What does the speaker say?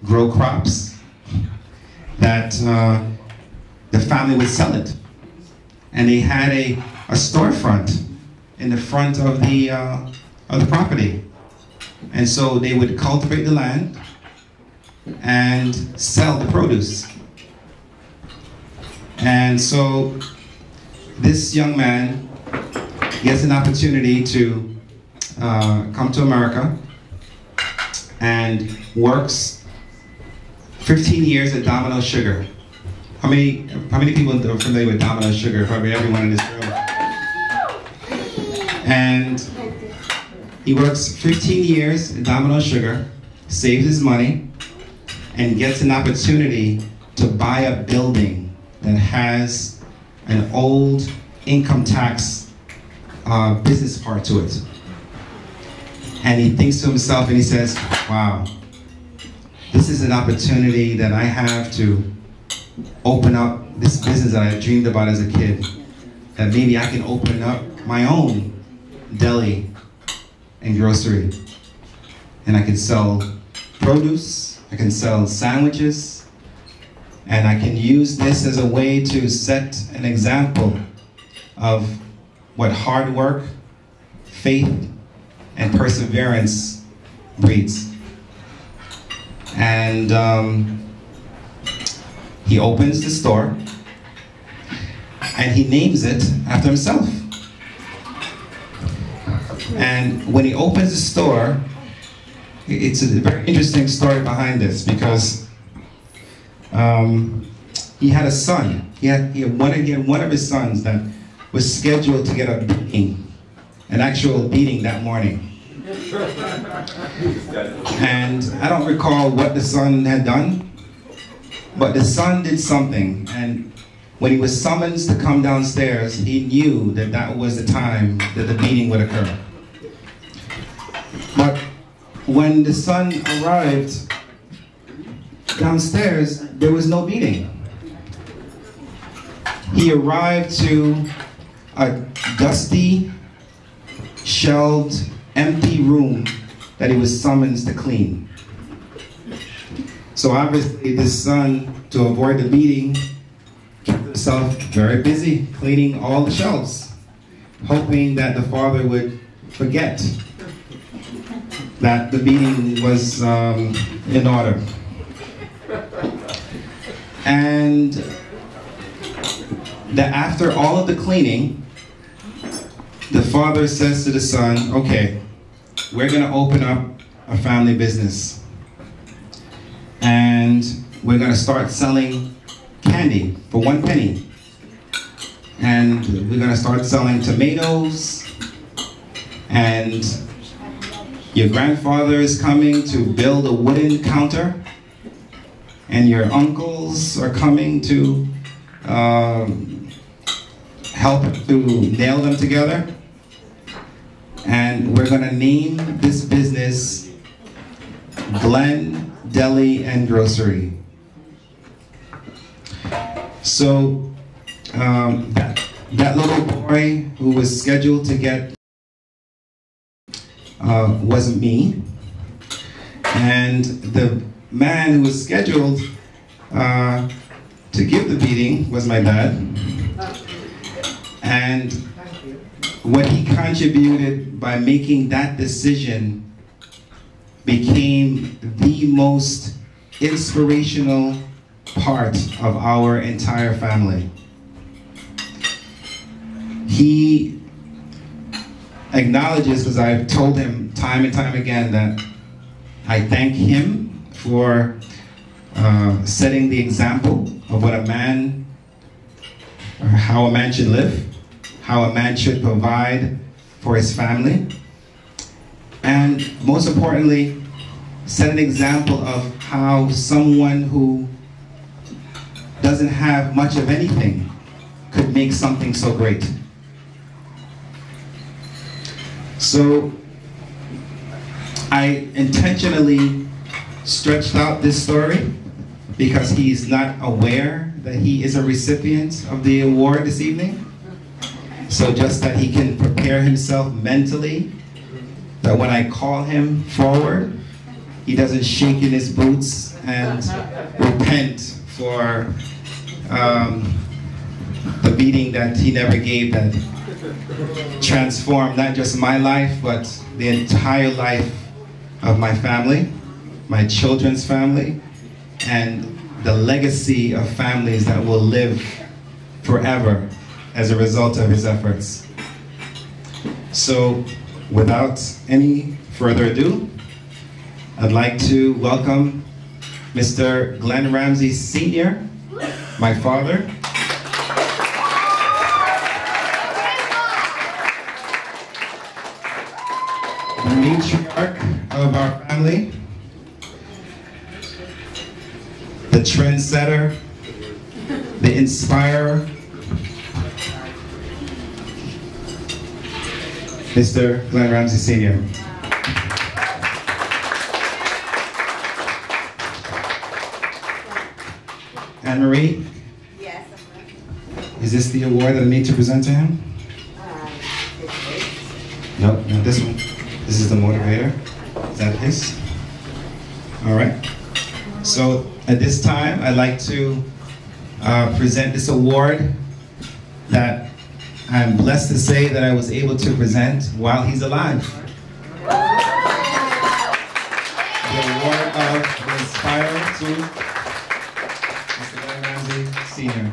grow crops, that the family would sell it. And they had a storefront in the front of the property. And so they would cultivate the land and sell the produce. And so this young man gets an opportunity to come to America and works 15 years at Domino's Sugar. How many people are familiar with Domino's Sugar? Probably everyone in this room. And he works 15 years at Domino's Sugar, saves his money, and gets an opportunity to buy a building that has an old income tax business part to it. And he thinks to himself and he says, wow, this is an opportunity that I have to open up this business that I dreamed about as a kid. That maybe I can open up my own deli and grocery. And I can sell produce, I can sell sandwiches, and I can use this as a way to set an example of what hard work, faith, and perseverance breeds. And he opens the store, and he names it after himself. And when he opens the store, it's a very interesting story behind this, because he had a son. He had one of his sons that was scheduled to get a beating, an actual beating that morning. And I don't recall what the son had done, but the son did something. And when he was summoned to come downstairs, he knew that that was the time that the beating would occur. But when the son arrived downstairs, there was no beating. He arrived to a dusty, shelved, empty room that he was summoned to clean. So obviously this son, to avoid the beating, kept himself very busy cleaning all the shelves, hoping that the father would forget that the beating was in order. And that after all of the cleaning, the father says to the son, okay, we're gonna open up a family business. And we're gonna start selling candy for 1 penny. And we're gonna start selling tomatoes, and your grandfather is coming to build a wooden counter, and your uncles are coming to help to nail them together. And we're gonna name this business Glen Deli and Grocery. So that little boy who was scheduled to get wasn't me, and the man who was scheduled to give the beating was my dad. And what he contributed by making that decision became the most inspirational part of our entire family. He acknowledges, because I've told him time and time again, that I thank him for setting the example of what a man, or how a man should live, how a man should provide for his family, and most importantly, set an example of how someone who doesn't have much of anything could make something so great. So I intentionally stretched out this story because he's not aware that he is a recipient of the award this evening. So just that he can prepare himself mentally, that when I call him forward, he doesn't shake in his boots and repent for the beating that he never gave that transformed not just my life, but the entire life of my family, my children's family, and the legacy of families that will live forever as a result of his efforts. So, without any further ado, I'd like to welcome Mr. Glen Ramsay Sr., my father. The matriarch of our family, the trendsetter, the inspirer, Mr. Glen Ramsay Sr. Anne-Marie? Yes. Is this the award that I need to present to him? No, not this one. This is the motivator. Is that his? All right. So at this time, I'd like to present this award that I'm blessed to say that I was able to present while he's alive. The award of the Inspirer to Mr. Glen Ramsay Sr.